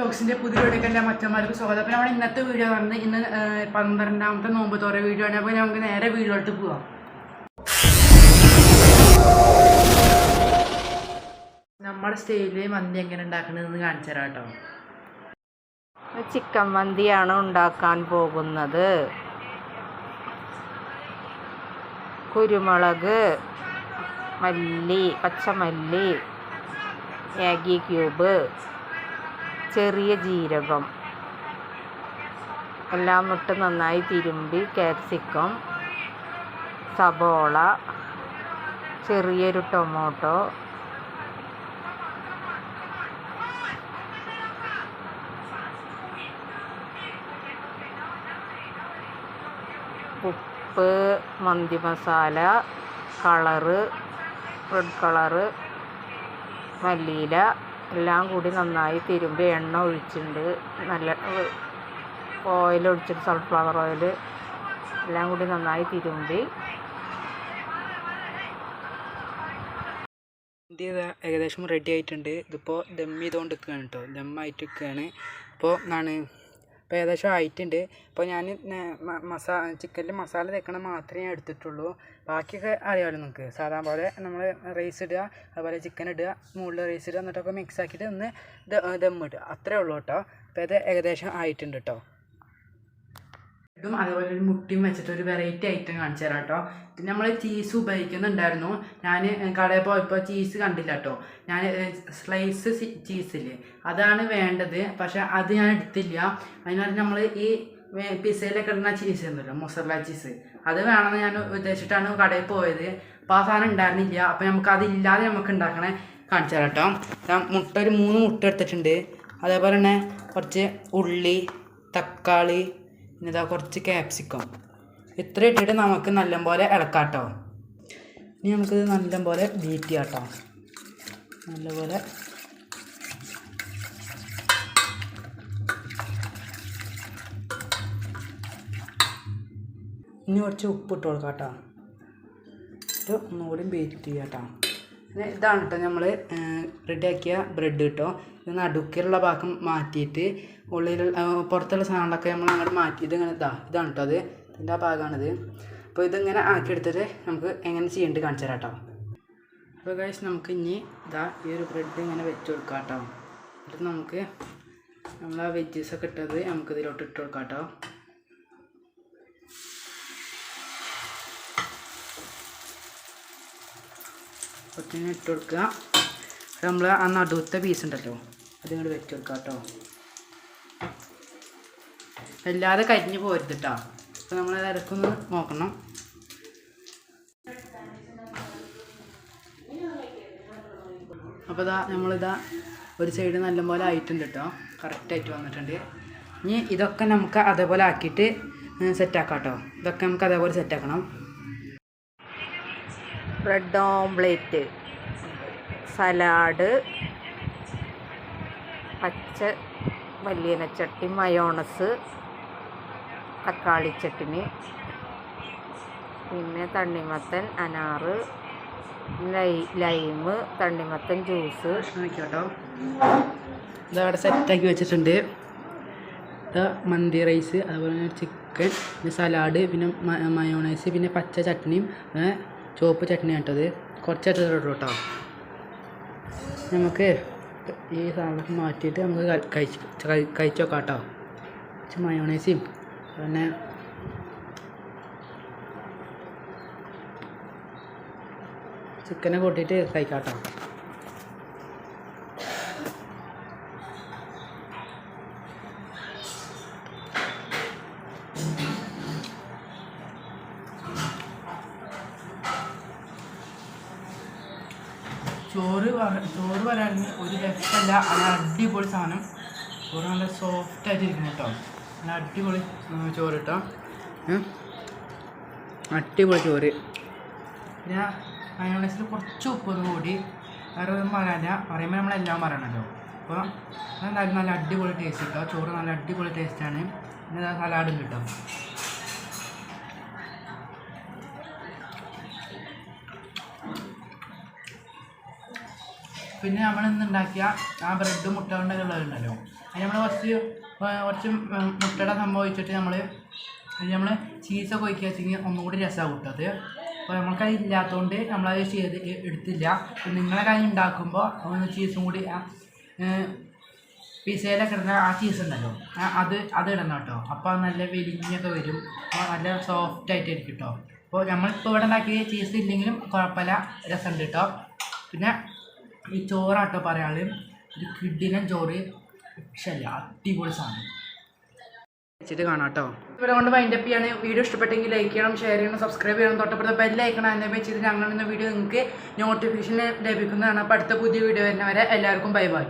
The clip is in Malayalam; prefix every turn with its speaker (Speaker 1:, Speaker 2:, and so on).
Speaker 1: വ്ലോഗ്സിൻ്റെ പുതിയ വീഡിയോക്കെല്ലാം മറ്റന്മാർക്ക് സ്വാഗതം. അപ്പോൾ നമ്മൾ ഇന്നത്തെ വീഡിയോ പറഞ്ഞത് ഇന്ന് 12ാമത്തെ നോമ്പ് തുറ വീഡിയോ ആണ്. അപ്പോൾ നമുക്ക് നേരെ വീഡിയോയിലോട്ട് പോവാം. നമ്മുടെ സ്റ്റൈലിൽ മന്തി എങ്ങനെ ഉണ്ടാക്കണമെന്ന് കാണിച്ചു തരാം കേട്ടോ.
Speaker 2: ചിക്കൻ മന്തിയാണ് ഉണ്ടാക്കാൻ പോകുന്നത്. കുരുമുളക്, മല്ലി, പച്ചമല്ലി, മാഗി ക്യൂബ്, ചെറിയ ജീരകം എല്ലാം ഇട്ട് നന്നായി തിരുമ്പി ക്യാപ്സിക്കം, സബോള, ചെറിയൊരു ടൊമാറ്റോ, ഉപ്പ്, മന്തി മസാല, കളറ്, റെഡ് കളറ്, മല്ലിയില എല്ലാം കൂടി നന്നായി തിരുമ്പി എണ്ണ ഒഴിച്ചിട്ടുണ്ട്. നല്ല ഓയിൽ ഒഴിച്ചിട്ട് സൺഫ്ലവർ ഓയിൽ എല്ലാം കൂടി നന്നായി തിരുമ്പി
Speaker 1: മന്തി ഏകദേശം റെഡി ആയിട്ടുണ്ട്. ഇതിപ്പോൾ ദം ചെയ്തുകൊണ്ട് നിൽക്കുകയാണ് കേട്ടോ. ദമ്മായിട്ട് നിൽക്കുകയാണ്. ഇപ്പോൾ ഇപ്പോൾ ഏകദേശം ആയിട്ടുണ്ട്. ഇപ്പോൾ ഞാൻ ചിക്കനിൽ മസാല തേക്കണം മാത്രമേ ഞാൻ എടുത്തിട്ടുള്ളൂ. ബാക്കിയൊക്കെ അറിയാമല്ലോ നിങ്ങൾക്ക്. സാധാരണ പോലെ നമ്മൾ റൈസ് ഇടുക, അതുപോലെ ചിക്കൻ ഇടുക, മുകളിൽ റൈസ് ഇടുക, എന്നിട്ടൊക്കെ മിക്സ് ആക്കിയിട്ട് ഒന്ന് ദം ഇടുക. അത്രേ ഉള്ളൂ കേട്ടോ. അപ്പോൾ ഇത് ഏകദേശം ആയിട്ടുണ്ട് കേട്ടോ. ഇതും അതുപോലെ ഒരു മുട്ടിയും വെച്ചിട്ട് ഒരു വെറൈറ്റി ഐറ്റം കാണിച്ചു തരാം കേട്ടോ. പിന്നെ നമ്മൾ ചീസ് ഉപയോഗിക്കുന്നുണ്ടായിരുന്നു. ഞാൻ കടയിൽ പോയപ്പോൾ ചീസ് കണ്ടില്ല കേട്ടോ. ഞാൻ സ്ലൈസ് ചീസില്ലേ അതാണ് വേണ്ടത്. പക്ഷെ അത് ഞാൻ എടുത്തില്ല. അതിനായിട്ട് നമ്മൾ ഈ പിസയിലൊക്കെ ഇടുന്ന ചീസ് ഉണ്ടല്ലോ, മൊസറല്ല ചീസ്, അത് വേണമെന്ന് ഞാൻ ഉദ്ദേശിച്ചിട്ടാണ് കടയിൽ പോയത്. അപ്പോൾ ആ സാധനം ഉണ്ടായിരുന്നില്ല. അപ്പോൾ നമുക്ക് അതില്ലാതെ നമുക്ക് ഉണ്ടാക്കണേ കാണിച്ചു തരാം കേട്ടോ. ഞാൻ ഒരു 3 മുട്ട എടുത്തിട്ടുണ്ട്. അതേപോലെ തന്നെ കുറച്ച് ഉള്ളി, തക്കാളി, പിന്നെ ഇതാ കുറച്ച് ക്യാപ്സിക്കം, ഇത്ര ഇട്ടിട്ട് നമുക്ക് നല്ലപോലെ ഇളക്കാം കേട്ടോ. ഇനി നമുക്കിത് നല്ലപോലെ ബീറ്റ് ചെയ്യാം കേട്ടോ. നല്ലപോലെ ഇനി കുറച്ച് ഉപ്പ് ഇട്ട് കൊടുക്കാം കേട്ടോ. ഇത് ഒന്നുകൂടി ബീറ്റ് ചെയ്യാം കേട്ടോ. പിന്നെ ഇതാണ് കേട്ടോ നമ്മൾ റെഡിയാക്കിയ ബ്രെഡ് കേട്ടോ. ഇത് നടുക്കിലുള്ള ഭാഗം മാറ്റിയിട്ട് ഉള്ളിൽ പുറത്തുള്ള സാധനങ്ങളൊക്കെ നമ്മൾ അങ്ങോട്ട് മാറ്റിയിട്ട് ഇങ്ങനെ ഇതാണ് കേട്ടോ. അത് ഇതിൻ്റെ ആ ഭാഗമാണിത്. അപ്പോൾ ഇതിങ്ങനെ ആക്കിയെടുത്തിട്ട് നമുക്ക് എങ്ങനെ ചെയ്യേണ്ടത് കാണിച്ചു തരാം കേട്ടോ. അപ്പോൾ ഗൈസ് നമുക്ക് ഇനി ഈ ഒരു ബ്രെഡ് ഇങ്ങനെ വെച്ച് കൊടുക്കാം കേട്ടോ. എന്നിട്ട് നമുക്ക് നമ്മൾ ആ വെജീസൊക്കെ ഇട്ടത് നമുക്ക് ഇതിലോട്ട് ഇട്ട് കൊടുക്കാം കേട്ടോ. ഒത്തിരി ഇട്ട് കൊടുക്കുക. നമ്മൾ ആ നടുവത്തെ പീസ് ഉണ്ടല്ലോ അതിങ്ങോട്ട് വെച്ച് കൊടുക്കാം കേട്ടോ. വല്ലാതെ കരിഞ്ഞ് പോരുത് കേട്ടോ. അപ്പോൾ നമ്മൾ ഇടയ്ക്കൊന്ന് നോക്കണം. അപ്പോൾ നമ്മളിതാ ഒരു സൈഡ് നല്ലപോലെ ആയിട്ടുണ്ട് കേട്ടോ. കറക്റ്റായിട്ട് വന്നിട്ടുണ്ട്. ഇനി ഇതൊക്കെ നമുക്ക് അതേപോലെ ആക്കിയിട്ട് സെറ്റാക്കാം കേട്ടോ. ഇതൊക്കെ നമുക്ക് അതേപോലെ സെറ്റാക്കണം.
Speaker 2: ബ്രെഡ് ഓംപ്ലേറ്റ്, സലാഡ്, പച്ച മല്ലിയിലച്ചട്ടി, മയോണസ്, തക്കാളി ചട്ടിനി, പിന്നെ തണ്ണിമത്തൻ, അനാറ്, ലൈമ്, തണ്ണിമത്തൻ ജ്യൂസ്
Speaker 1: കേട്ടോ. ഇതവിടെ സെറ്റാക്കി വെച്ചിട്ടുണ്ട്. മന്തി റൈസ്, അതുപോലെ തന്നെ ചിക്കൻ, പിന്നെ സലാഡ്, പിന്നെ മയോണൈസ്, പിന്നെ പച്ച ചട്നിയും ചുവപ്പ് ചട്നി കേട്ടത് കുറച്ചായിട്ട് കേട്ടോ. നമുക്ക് ഈ സാധനമൊക്കെ മാറ്റിയിട്ട് നമുക്ക് കഴിച്ച് നോക്കാം കേട്ടോ. കുറച്ച് മയോണൈസും പിന്നെ ചിക്കനെ കൂട്ടിയിട്ട് കഴിക്കാം കേട്ടോ. ചോറ് വരാണെങ്കിൽ ഒരു രക്ഷമല്ല. നല്ല അടിപൊളി സാധനം. ചോറ് നല്ല സോഫ്റ്റായിട്ടിരിക്കുന്നു കേട്ടോ. നല്ല അടിപൊളി ചോറ് കേട്ടോ. അടിപൊളി ചോറ്. പിന്നെ മയോണൈസിൽ കുറച്ച് ഉപ്പൊന്നും കൂടി, വേറെ ഒന്നും പറയാനില്ല. പറയുമ്പോൾ നമ്മളെല്ലാം പറയണമല്ലോ. അപ്പോൾ എന്തായാലും നല്ല അടിപൊളി ടേസ്റ്റ് കേട്ടോ. ചോറ് നല്ല അടിപൊളി ടേസ്റ്റാണ്. പിന്നെ സലാഡും കിട്ടും. പിന്നെ നമ്മൾ ഇന്ന് ഉണ്ടാക്കിയ ആ ബ്രെഡ് മുട്ട കൊണ്ടുള്ളതുണ്ടല്ലോ, അതിന് നമ്മൾ കുറച്ച് മുട്ടയുടെ സംഭവിച്ചിട്ട് നമ്മൾ ചീസൊക്കെ ഒഴിക്കുക വെച്ചെങ്കിൽ ഒന്നുകൂടി രസമാകും കേട്ടോ അത്. അപ്പോൾ നമ്മൾക്കത് ഇല്ലാത്തതുകൊണ്ട് നമ്മളത് എടുത്തില്ല. നിങ്ങളെ കാര്യം ഉണ്ടാക്കുമ്പോൾ ഒന്ന് ചീസും കൂടി പിസയിലൊക്കെ ഇടുന്ന ആ ചീസ് ഉണ്ടല്ലോ അത് ഇടണം കേട്ടോ. അപ്പോൾ അത് നല്ല വെലിഞ്ഞൊക്കെ വരും, അപ്പോൾ നല്ല സോഫ്റ്റായിട്ടായിരിക്കും കേട്ടോ. അപ്പോൾ നമ്മളിപ്പോൾ ഇവിടെ ഉണ്ടാക്കിയ ചീസ് ഇല്ലെങ്കിലും കുഴപ്പമില്ല, രസമുണ്ട് കേട്ടോ. പിന്നെ ഈ ചോറാട്ടോ പറയാൾ, ഒരു കിഡിലും ചോറ് രക്ഷയില്ല, അടിപൊളി സാധനം വെച്ചിട്ട് കാണാം കേട്ടോ. ഇവിടെ കൊണ്ട് വൈൻഡപ്പ് ചെയ്യാണ്. വീഡിയോ ഇഷ്ടപ്പെട്ടെങ്കിൽ ലൈക്ക് ചെയ്യണം, ഷെയർ ചെയ്യണം, സബ്സ്ക്രൈബ് ചെയ്യണം, തൊട്ടപ്പുറത്ത് ബെല്ലൈക്കണം എന്നെ വെച്ചിട്ട് ഞങ്ങളുടെ വീഡിയോ നിങ്ങൾക്ക് നോട്ടിഫിക്കേഷൻ ലഭിക്കുന്നതാണ്. അപ്പോൾ അടുത്ത പുതിയ വീഡിയോ വരുന്നവരെ എല്ലാവർക്കും ബൈ ബൈ.